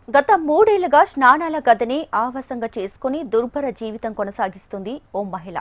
గత 3 ఏళ్లుగా స్నానాల గదిని ఆవాసంగా చేసుకుని దుర్భర జీవితం కొనసాగిస్తుంది ఓ మహిళ.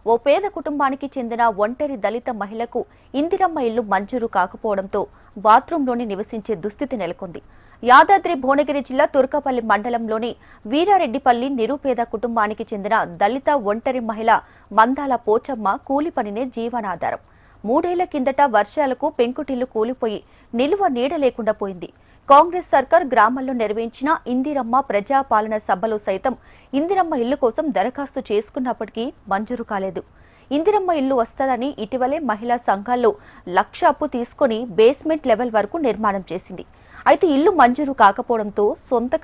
ఓ పేద కుటుంబానికి చెందిన ఒంటరి దళిత మహిళకు ఇందిరమ్మ ఇల్లు మంజూరు కాకపోవడంతో బాత్రూంలోని నివసించే దుస్థితి నెలకొంది. యాదాద్రి భువనగిరి జిల్లా తుర్కపల్లి మండలంలోని వీరారెడ్డిపల్లి నిరుపేద కుటుంబానికి చెందిన దళిత ఒంటరి మహిళ మందాల పోచమ్మ కూలి పనినే జీవనాధారం. 3 ఏళ్ల కిందట వర్షాలకు పెంకుటిల్లు కూలిపోయి నిలువ నీడ లేకుండా పోయింది. కాంగ్రెస్ సర్కార్ గ్రామాల్లో నిర్వహించిన ఇందిరమ్మ ప్రజాపాలన సభలో సైతం ఇందిరమ్మ ఇల్లు కోసం దరఖాస్తు చేసుకున్నప్పటికీ మంజూరు కాలేదు. ఇందిరమ్మ ఇల్లు వస్తదని ఇటీవలే మహిళా సంఘాల్లో 1,00,000 అప్పు తీసుకుని బేస్మెంట్ లెవెల్ వరకు నిర్మాణం చేసింది. అయితే ఇల్లు మంజూరు కాకపోవడంతో సొంతింటి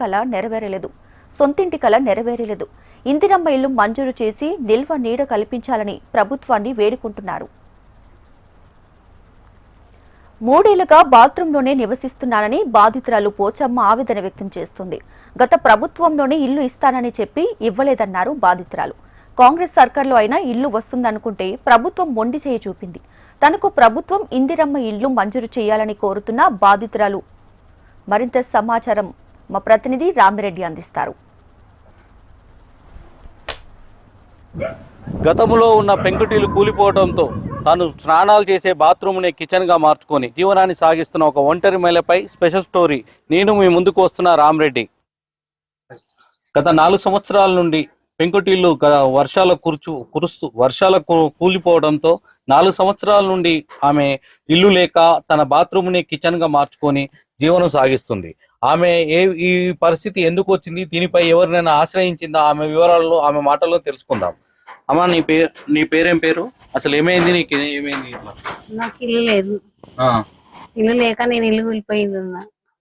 కల నెరవేరలేదు. ఇందిరమ్మ ఇల్లు మంజూరు చేసి నిల్వ నీడ కల్పించాలని ప్రభుత్వాన్ని వేడుకుంటున్నారు. 3 ఏళ్లుగా బాత్రూంలోనే నివసిస్తున్నానని బాధితురాలు పోచమ్మ ఆవేదన వ్యక్తం చేస్తుంది. గత ప్రభుత్వంలోనే ఇల్లు ఇస్తానని చెప్పి ఇవ్వలేదన్నారు బాధితురాలు. కాంగ్రెస్ సర్కార్లో అయినా ఇల్లు వస్తుందనుకుంటే ప్రభుత్వం మొండి చేయి చూపింది. తనకు ప్రభుత్వం ఇందిరమ్మ ఇల్లు మంజూరు చేయాలని కోరుతున్న బాధితురాలు. మరింత సమాచారం మా ప్రతినిధి రామిరెడ్డి అందిస్తారు. గతంలో ఉన్న పెంకుటీలు కూలిపోవడంతో తాను స్నానాలు చేసే బాత్రూమ్ని కిచెన్గా మార్చుకొని జీవనాన్ని సాగిస్తున్న ఒక ఒంటరి మహిళపై స్పెషల్ స్టోరీ. నేను మీ ముందుకు వస్తున్న రామిరెడ్డి. గత 4 సంవత్సరాల నుండి పెంకుటీలు వర్షాలకు కూలిపోవడంతో 4 సంవత్సరాల నుండి ఆమె ఇల్లు లేక తన బాత్రూమ్ని కిచెన్గా మార్చుకొని జీవనం సాగిస్తుంది. ఆమె ఈ పరిస్థితి ఎందుకు వచ్చింది, దీనిపై ఎవరినైనా ఆశ్రయించిందా, ఆమె వివరాల్లో ఆమె మాటల్లో తెలుసుకుందాం. అమ్మా, నీ పేరేం పేరు? అసలు ఏమైంది నీకు? ఏమైంది? ఇట్లా నాకు ఇల్లు లేదు. ఇల్లు లేక నేను ఇల్లు కూలిపోయింది.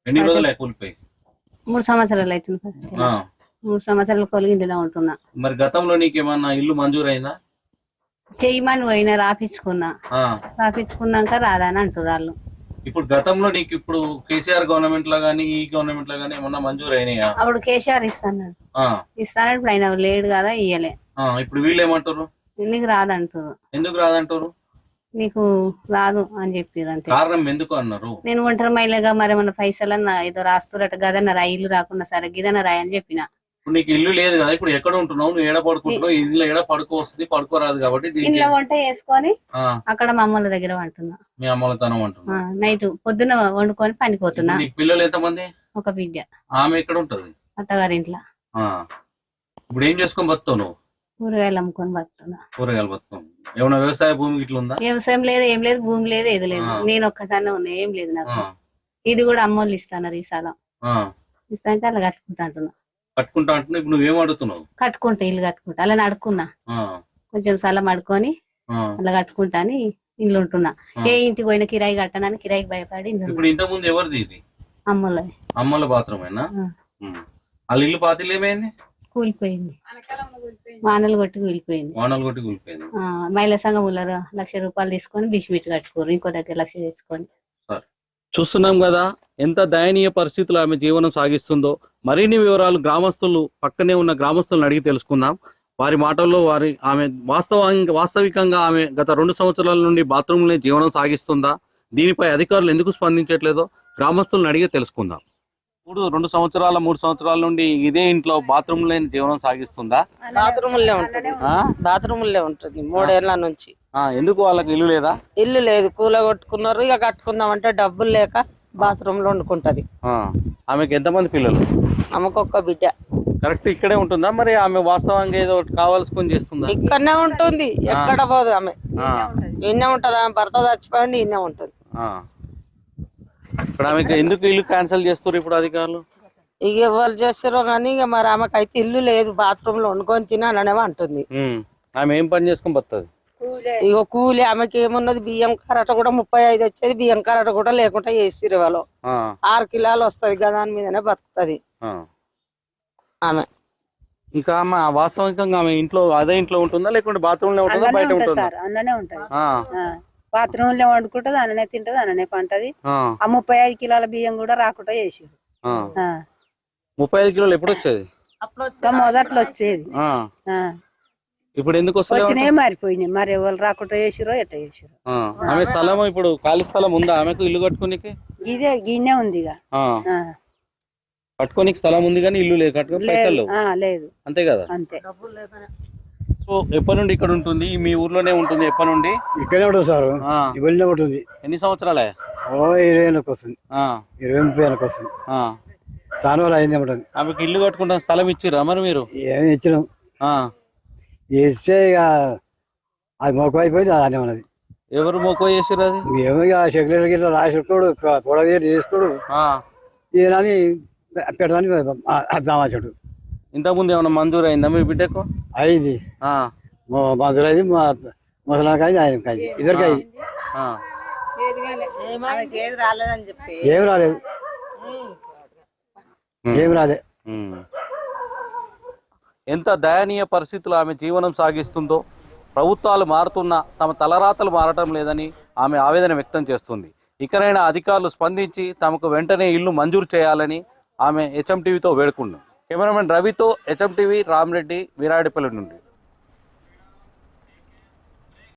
ఎన్ని రోజులు కూలిపోయి? 3 సంవత్సరాలు అవుతుంది. 3 సంవత్సరాలు కొలిగింటిలో ఉంటున్నా. మరి గతంలో నీకేమన్నా ఇల్లు మంజూరు అయిందా? చెయ్యమని పోయినా రాపించుకున్నాక రాదని అంటారు వాళ్ళు. ఇప్పుడు గతంలో నీకు ఇప్పుడు కేసీఆర్ గవర్నమెంట్ లో గానీ ఈ గవర్నమెంట్ లో గానీ ఏమన్నా మంజూరు అయినాయా? అప్పుడు కేసీఆర్ ఇస్తాడు. ఇప్పుడు ఆయన లేడు కదా, ఇయ్యలే. ఇప్పుడు వీళ్ళు ఏమంటారు? నీకు రాదంటారు. ఎందుకు రాదంటారు? నీకు రాదు అని చెప్పారు. అంతే. కారణం ఎందుకు అన్నారు? నేను ఒంటరి మహిళగా మరేమన్నా పైసలన్నా ఏదో రాస్తురట గదన్న రా, ఇల్లు రాకుండా సరే గిదన్న రాయి అని చెప్పిన. ఇప్పుడు నీకు ఇల్లు లేదు కదా, ఇప్పుడు ఎక్కడ ఉంటున్నావు? నువ్వు ఏడ పడుకుంటున్నావు? ఇంట్లో ఏడ పడుకో వస్తుంది, పడుకోరాదు కాబట్టి ఇంట్లో వంట చేసుకొని అక్కడ మా అమ్మల దగ్గర వంటున్నా. మీ అమ్మల తనం అంటున్నా. నైట్ పొద్దున్న వండుకొని పనిపోతున్నా. పిల్లలు ఎంతమంది? ఒక బిడ్డ. ఆమె ఎక్కడ ఉంటది? అత్తగారింట్లో. ఇప్పుడు ఏం చేసుకొని బతావు నువ్వు? కూరగాయలు అమ్ముకొని బతున్నా. కూరగాయలు బతుకు. ఏమన్నా వ్యవసాయ భూమి ఇట్లా ఉందా? వ్యవసాయం లేదు, ఏం లేదు, భూమి లేదు, ఏది లేదు. నేను ఒక్కదాన్నే ఉన్నా, ఏం లేదు నాకు. ఇది కూడా అమ్మోళ్ళు ఇస్తాన్నారు. ఈ స్థలం ఇస్తా అంటే అలా కట్టుకుంటా అంటున్నా. కట్టుకుంటా అంటున్నా. ఇప్పుడు నువ్వేం అడుగుతున్నావు? కట్టుకుంటా, ఇల్లు కట్టుకుంటా. అలా అడుక్కున్నా, కొంచెం స్థలం అడుకొని అలా కట్టుకుంటా అని ఇల్లు ఉంటున్నా. ఏ ఇంటికి పోయినా కిరాయి కట్టానని కిరాయికి భయపడి. ఇప్పుడు ఇంత ముందు ఎవరిది ఇది? అమ్మోళ్ళ. అమ్మోళ్ళ బాత్రూమ్ అయినా? వాళ్ళ ఇల్లు పాతిలు ఏమైంది? కూలిపోయింది. వానలు కొట్టి కూలిపోయింది. మహిళా సంఘం 1,00,000 రూపాయలు తీసుకొని బిస్మిట్ కట్టుకోరు, ఇంకో దగ్గర 1,00,000 తీసుకొని. చూస్తున్నాం కదా ఎంత దయనీయ పరిస్థితులు ఆమె జీవనం సాగిస్తుందో. మరిన్ని వివరాలు పక్కనే ఉన్న గ్రామస్తులను అడిగి తెలుసుకుందాం. వారి మాటల్లో ఆమె వాస్తవికంగా ఆమె గత 2 సంవత్సరాల నుండి బాత్రూంలోనే జీవనం సాగిస్తుందా, దీనిపై అధికారులు ఎందుకు స్పందించట్లేదో గ్రామస్తులను అడిగి తెలుసుకుందాం. 2 సంవత్సరాల 3 సంవత్సరాల నుండి ఇదే ఇంట్లో బాత్రూమ్ లేని జీవనం సాగిస్తుందా? బాత్రూములే ఉంటుంది 3 ఏళ్ల నుంచి. ఎందుకు వాళ్ళకి ఇల్లు లేదా? ఇల్లు లేదు, కూల కొట్టుకున్నారు. ఇక కట్టుకుందామంటే డబ్బులు లేక బాత్రూమ్ లో వండుకుంటది. ఆమెకి ఎంతమంది పిల్లలు? ఆమెకు ఒక్క బిడ్డ. కరెక్ట్ ఇక్కడే ఉంటుందా? మరి ఆమె వాస్తవంగా ఏదో కావాల్సుకొని చేస్తుందా? ఇక్కడనే ఉంటుంది, ఎక్కడ పోదు. ఆమె ఇన్నే ఉంటది. ఆమె భర్త చచ్చిపోయింది, ఇన్నే ఉంటుంది. ఇప్పుడు ఆమెకి ఎందుకు ఇల్లు క్యాన్సిల్ చేస్తారు ఇప్పుడు అధికారులు? ఇక ఎవరు చేస్తారో కానీ ఇక మరి ఆమెకు అయితే ఇల్లు లేదు, బాత్రూమ్ లో వండుకొని తినాలనేమో అంటుంది. ఆమె ఏం పని చేసుకొని బతుంది? ఇక కూలి ఆమెకి ఏమున్నది, బియ్యం కరట కూడా 35 వచ్చేది, బియ్యం కరట కూడా లేకుండా వేసిరు వాళ్ళు. 6 కిలోలు వస్తుంది కదా, దాని మీదనే బతుకుతుంది ఆమె. ఇంకా ఆమె వాస్తవికంగా ఆమె ఇంట్లో అదే ఇంట్లో ఉంటుందా లేకుంటే బాత్రూమ్ లో ఉంటుందా, బయట ఉంటుందా? అన్ననే ఉంటది. బాత్రూమ్ లో వండుకుంటది, అన్ననే తింటది, అన్ననే పంటది. 35 కిలోల బియ్యం కూడా రాకుండా చేసిరు. 35 కిలోలు ఎప్పుడు వచ్చేది? మొదట్లో వచ్చేది. ఇప్పుడు ఎందుకు వచ్చినాయి మారిపోయినాయి. మరి ఎవరు రాకుండా చేసిరో ఎట్లా చేసిరో. ఆమె స్థలం ఇప్పుడు ఖాళీ స్థలం ఉందా ఆమెకు ఇల్లు కట్టుకునేకి? ఇదే గిన్నె ఉంది. కట్టుకోనికి స్థలం ఉంది కానీ ఇల్లు లేదు, కట్టుకొని పైసలు లేదు లేవు. లేదు అంతే కదా. అంతే. సో ఎప్పటి నుండి ఇక్కడ ఉంటుంది, మీ ఊర్లోనే ఉంటుంది ఎప్పటి నుండి? ఇక్కడనే ఉంటుంది సార్, ఆ. ఇవన్నీ ఉంటుంది. ఎన్ని సంవత్సరాలే? 20 ఏళ్ళకి వస్తుంది, ఆ, 20-30 ఏళ్ళకి వస్తుంది. ఆ. చాలా రోజులు అయింది ఉంటుంది. ఆమెకి ఇల్లు కట్టుకుంటాం స్థలం ఇచ్చిర్రా మరి మీరు? ఏమి ఇచ్చినాం, ఆ. ఇస్తే ఇక అది మొక్క అయిపోయింది, అది అనే ఉన్నది. ఎవరు మోకో చేసిర్రు అది? ఏమో ఇక సెక్రటరీ గిట్ల రాసుకోడు, పొడవ చేసుకోడు, ఆ. ఈయనని పెట్టడానికి దామాచాడు. ఇంతకుముందు ఏమన్నా మంజూరు అయిందా మీ బిడ్డకు? అయింది, ఆ, మందులు అయింది, ముసలాకి అయింది, ఆయనకి అయింది, ఇద్దరికి అయింది. ఆ. ఏం రాలేదు, ఏం రాలే. ఉమ్. ఎంత దయనీయ పరిస్థితులు ఆమె జీవనం సాగిస్తుందో, ప్రభుత్వాలు మారుతున్నా తమ తలరాతలు మారటం లేదని ఆమె ఆవేదన వ్యక్తం చేస్తుంది. ఇకనైనా అధికారులు స్పందించి తమకు వెంటనే ఇల్లు మంజూరు చేయాలని ఆమె హెచ్ఎం టీవీతో వేడుకుంది. కెమెరామెన్ రవితో హెచ్ఎం టీవీ రామరెడ్డి, వీరాడిపల్లి నుండి.